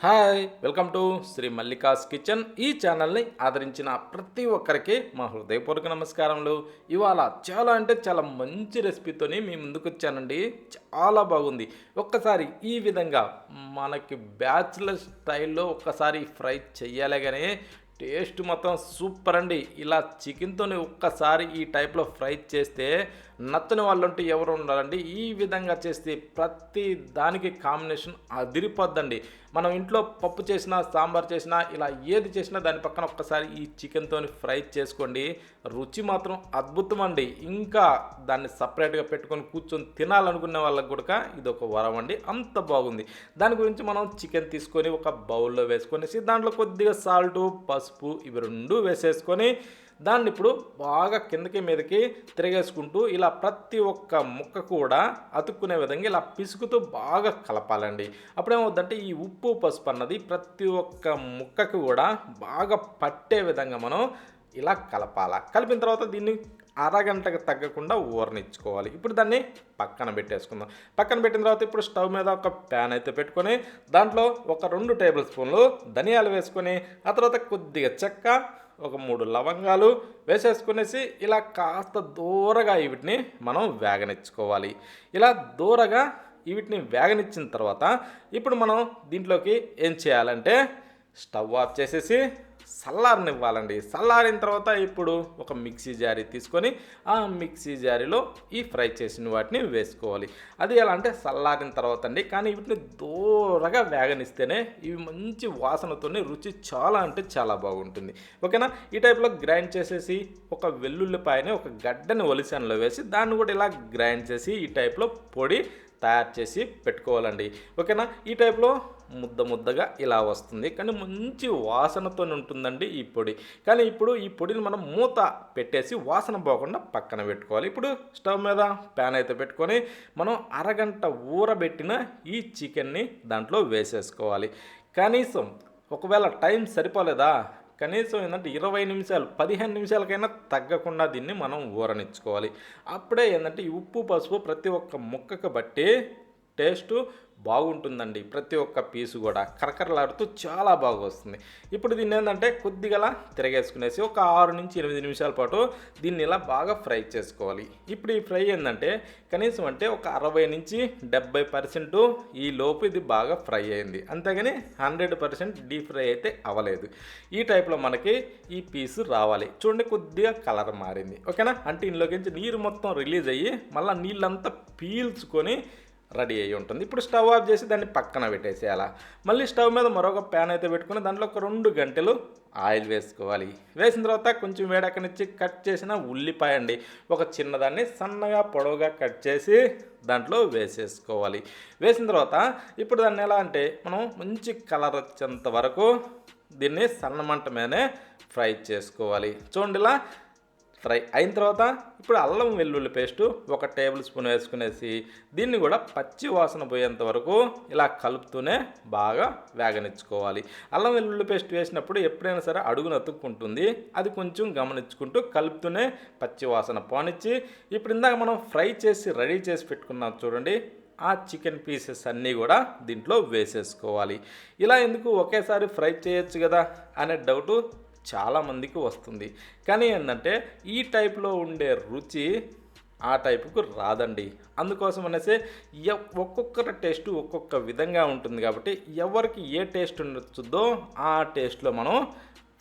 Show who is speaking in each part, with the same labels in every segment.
Speaker 1: Hi welcome to Shri Mallika's kitchen. ఈ ఛానల్ని ఆదరించిన ప్రతి ఒక్కరికి మా హృదయపూర్వక నమస్కారములు. ఇవాళ చాలా మంచి రెసిపీతోని మీ ముందుకు వచ్చానండి. చాలా బాగుంది. ఒక్కసారి ఈ విధంగా మనకి బ్యాచులర్ స్టైల్లో ఒక్కసారి ఫ్రై చెయ్యాలి కానీ టేస్ట్ మొత్తం సూపర్ అండి. ఇలా చికెన్తోని ఒక్కసారి ఈ టైప్లో ఫ్రై చేస్తే నచ్చని వాళ్ళంటూ ఎవరు ఉండాలండి. ఈ విధంగా చేస్తే ప్రతి దానికి కాంబినేషన్ అదిరిపోద్దండి. మనం ఇంట్లో పప్పు చేసినా సాంబార్ చేసినా ఇలా ఏది చేసినా దాని పక్కన ఒక్కసారి ఈ చికెన్తోని ఫ్రై చేసుకోండి. రుచి మాత్రం అద్భుతం అండి. ఇంకా దాన్ని సపరేట్గా పెట్టుకొని కూర్చొని తినాలనుకునే వాళ్ళకి కూడా ఇది ఒక వరం అండి. అంత బాగుంది. దాని గురించి మనం చికెన్ తీసుకొని ఒక బౌల్లో వేసుకొనేసి దాంట్లో కొద్దిగా సాల్టు పసుపు ఇవి రెండు వేసేసుకొని దాన్ని ఇప్పుడు బాగా కిందకి మీదకి తిరిగేసుకుంటూ ఇలా ప్రతి ఒక్క ముక్క కూడా అతుక్కునే విధంగా ఇలా పిసుకుతూ బాగా కలపాలండి. అప్పుడేమవుద్దంటే ఈ ఉప్పు పసుపు అన్నది ప్రతి ఒక్క ముక్కకు కూడా బాగా పట్టే విధంగా మనం ఇలా కలపాల. కలిపిన తర్వాత దీన్ని అరగంటకు తగ్గకుండా ఊరనిచ్చుకోవాలి. ఇప్పుడు దాన్ని పక్కన పెట్టేసుకుందాం. పక్కన పెట్టిన తర్వాత ఇప్పుడు స్టవ్ మీద ఒక ప్యాన్ అయితే పెట్టుకొని దాంట్లో ఒక 2 టేబుల్ స్పూన్లు ధనియాలు వేసుకొని ఆ తర్వాత కొద్దిగా చెక్క ఒక 3 లవంగాలు వేసేసుకునేసి ఇలా కాస్త దూరగా వీటిని మనం వేగనిచ్చుకోవాలి. ఇలా దూరగా వీటిని వేగనిచ్చిన తర్వాత ఇప్పుడు మనం దీంట్లోకి ఏం చేయాలంటే స్టవ్ ఆఫ్ చేసేసి చల్లారనివ్వాలండి. చల్లారిన తర్వాత ఇప్పుడు ఒక మిక్సీ జారీ తీసుకొని ఆ మిక్సీ జారీలో ఈ ఫ్రై చేసిన వాటిని వేసుకోవాలి. అది ఎలా అంటే చల్లారిన తర్వాత అండి. కానీ వీటిని దూరగా వేగనిస్తేనే ఇవి మంచి వాసనతోనే రుచి చాలా అంటే చాలా బాగుంటుంది. ఓకేనా? ఈ టైప్లో గ్రైండ్ చేసేసి ఒక వెల్లుల్లిపాయని ఒక గడ్డని ఒలిసాన్లో వేసి దాన్ని కూడా ఇలా గ్రైండ్ చేసి ఈ టైప్లో పొడి తయారు చేసి పెట్టుకోవాలండి. ఓకేనా? ఈ టైప్లో ముద్దగా ఇలా వస్తుంది. కానీ మంచి వాసనతో ఉంటుందండి ఈ పొడి. కానీ ఇప్పుడు ఈ పొడిని మనం మూత పెట్టేసి వాసన పోకుండా పక్కన పెట్టుకోవాలి. ఇప్పుడు స్టవ్ మీద ప్యాన్ అయితే పెట్టుకొని మనం అరగంట ఊరబెట్టిన ఈ చికెన్ని దాంట్లో వేసేసుకోవాలి. కనీసం ఒకవేళ టైం సరిపోలేదా కనీసం ఏంటంటే 20 నిమిషాలు 15 నిమిషాలకైనా తగ్గకుండా దీన్ని మనం ఊరనిచ్చుకోవాలి. అప్పుడే ఏంటంటే ఈ ఉప్పు పసుపు ప్రతి ఒక్క ముక్కకు బట్టి టేస్టు బాగుంటుందండి. ప్రతి ఒక్క పీసు కూడా కరకరలాడుతూ చాలా బాగా వస్తుంది. ఇప్పుడు దీన్ని ఏంటంటే కొద్దిగా తిరగేసుకునేసి ఒక 6 నుంచి 8 నిమిషాల పాటు దీన్ని ఇలా బాగా ఫ్రై చేసుకోవాలి. ఇప్పుడు ఈ ఫ్రై ఏంటంటే కనీసం అంటే ఒక 60 నుంచి 70% ఈ లోపు ఇది బాగా ఫ్రై అయింది. అంతేగాని 100% డీప్ ఫ్రై అయితే అవ్వలేదు. ఈ టైప్లో మనకి ఈ పీసు రావాలి. చూడండి కొద్దిగా కలర్ మారింది. ఓకేనా? అంటే ఇందులోకి నీరు మొత్తం రిలీజ్ అయ్యి మళ్ళీ నీళ్ళంతా పీల్చుకొని రెడీ అయ్యి ఉంటుంది. ఇప్పుడు స్టవ్ ఆఫ్ చేసి దాన్ని పక్కన పెట్టేసేయాలి. మళ్ళీ స్టవ్ మీద మరొక ప్యాన్ అయితే పెట్టుకుని దాంట్లో ఒక 2 గంటలు ఆయిల్ వేసుకోవాలి. వేసిన తర్వాత కొంచెం వేడెక్కనిచ్చి కట్ చేసిన ఉల్లిపాయ అండి ఒక చిన్నదాన్ని సన్నగా పొడవుగా కట్ చేసి దాంట్లో వేసేసుకోవాలి. వేసిన తర్వాత ఇప్పుడు దాన్ని ఎలా అంటే మనం మంచి కలర్ వచ్చేంత వరకు దీన్ని సన్నమంట మీదనే ఫ్రై చేసుకోవాలి. చూడండి ఇలా ఫ్రై అయిన తర్వాత ఇప్పుడు అల్లం వెల్లుల్లి పేస్టు ఒక టేబుల్ స్పూన్ వేసుకునేసి దీన్ని కూడా పచ్చి వాసన పోయేంత వరకు ఇలా కలుపుతూనే బాగా వేగనిచ్చుకోవాలి. అల్లం వెల్లుల్లి పేస్ట్ వేసినప్పుడు ఎప్పుడైనా సరే అడుగున అతుక్కుంటుంది. అది కొంచెం గమనించుకుంటూ కలుపుతూనే పచ్చి వాసన పోనిచ్చి ఇప్పుడు ఇందాక మనం ఫ్రై చేసి రెడీ చేసి పెట్టుకున్నాం చూడండి ఆ చికెన్ పీసెస్ అన్నీ కూడా దీంట్లో వేసేసుకోవాలి. ఇలా ఎందుకు ఒకేసారి ఫ్రై చేయొచ్చు కదా అనే డౌటు చాలామందికి వస్తుంది. కానీ ఏంటంటే ఈ టైప్లో ఉండే రుచి ఆ టైపుకు రాదండి. అందుకోసం అనేసి ఒక్కొక్కరి టేస్ట్ ఒక్కొక్క విధంగా ఉంటుంది. కాబట్టి ఎవరికి ఏ టేస్ట్ నచ్చుద్దో ఆ టేస్ట్లో మనం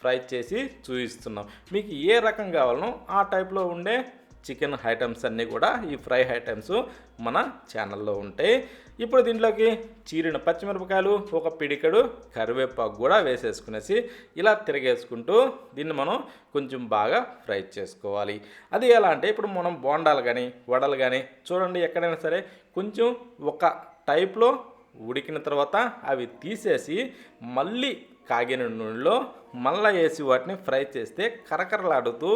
Speaker 1: ఫ్రై చేసి చూపిస్తున్నాం. మీకు ఏ రకం కావాలనో ఆ టైప్లో ఉండే చికెన్ ఐటమ్స్ అన్నీ కూడా ఈ ఫ్రై ఐటమ్స్ మన ఛానల్లో ఉంటాయి. ఇప్పుడు దీంట్లోకి చీరిన పచ్చిమిరపకాయలు ఒక పిడికెడు కరివేపాకు కూడా వేసేసుకునేసి ఇలా తిరిగేసుకుంటూ దీన్ని మనం కొంచెం బాగా ఫ్రై చేసుకోవాలి. అది ఎలా అంటే ఇప్పుడు మనం బోండాలు కానీ వడలు కానీ చూడండి ఎక్కడైనా సరే కొంచెం ఒక టైప్లో ఉడికిన తర్వాత అవి తీసేసి మళ్ళీ కాగిన నూనెలో మళ్ళీ వేసి వాటిని ఫ్రై చేస్తే కరకరలాడుతూ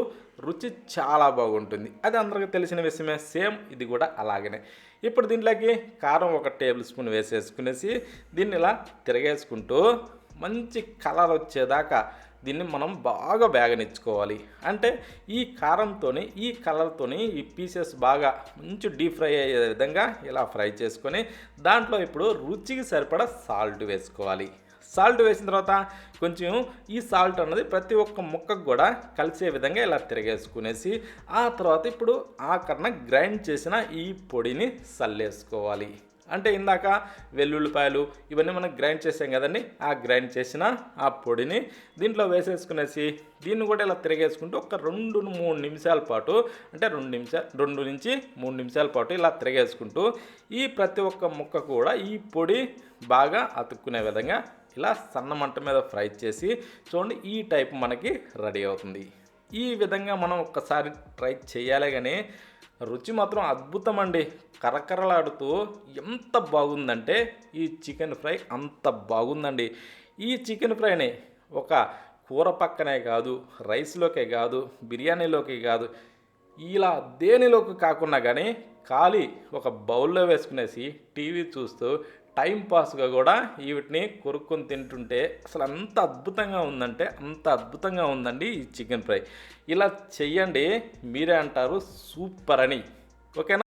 Speaker 1: రుచి చాలా బాగుంటుంది. అది అందరికీ తెలిసిన విషయమే. సేమ్ ఇది కూడా అలాగనే. ఇప్పుడు దీంట్లోకి కారం ఒక టేబుల్ స్పూన్ వేసేసుకునేసి దీన్ని ఇలా తిరగేసుకుంటూ మంచి కలర్ వచ్చేదాకా దీన్ని మనం బాగా వేగనిచ్చుకోవాలి. అంటే ఈ కారంతోని ఈ కలర్తోని ఈ పీసెస్ బాగా మంచి డీప్ ఫ్రై అయ్యే విధంగా ఇలా ఫ్రై చేసుకొని దాంట్లో ఇప్పుడు రుచికి సరిపడా సాల్ట్ వేసుకోవాలి. సాల్ట్ వేసిన తర్వాత కొంచెం ఈ సాల్ట్ అన్నది ప్రతి ఒక్క ముక్కకు కూడా కలిసే విధంగా ఇలా తిరగేసుకునేసి ఆ తర్వాత ఇప్పుడు ఆఖరణ గ్రైండ్ చేసిన ఈ పొడిని చల్లేసుకోవాలి. అంటే ఇందాక వెల్లుల్లిపాయలు ఇవన్నీ మనం గ్రైండ్ చేసాం కదండి, ఆ గ్రైండ్ చేసిన ఆ పొడిని దీంట్లో వేసేసుకునేసి దీన్ని కూడా ఇలా తిరగేసుకుంటూ ఒక 2-3 నిమిషాల పాటు, అంటే 2 నుంచి 3 నిమిషాల పాటు ఇలా తిరగేసుకుంటూ ఈ ప్రతి ఒక్క ముక్క కూడా ఈ పొడి బాగా అతుక్కునే విధంగా ఇలా సన్న మంట మీద ఫ్రై చేసి చూడండి, ఈ టైప్ మనకి రెడీ అవుతుంది. ఈ విధంగా మనం ఒక్కసారి ట్రై చేయాలి, కానీ రుచి మాత్రం అద్భుతం అండి. కరకరలాడుతూ ఎంత బాగుందంటే ఈ చికెన్ ఫ్రై అంత బాగుందండి. ఈ చికెన్ ఫ్రైని ఒక కూర పక్కనే కాదు, రైస్లోకే కాదు, బిర్యానీలోకి కాదు, ఇలా దేనిలోకి కాకుండా కానీ ఖాళీ ఒక బౌల్లో వేసుకునేసి టీవీ చూస్తూ టైంపాస్గా కూడా వీటిని కొరుక్కొని తింటుంటే అసలు అంత అద్భుతంగా ఉందంటే అంత అద్భుతంగా ఉందండి ఈ చికెన్ ఫ్రై. ఇలా చెయ్యండి, మీరే అంటారు సూపర్ అని. ఓకేనా?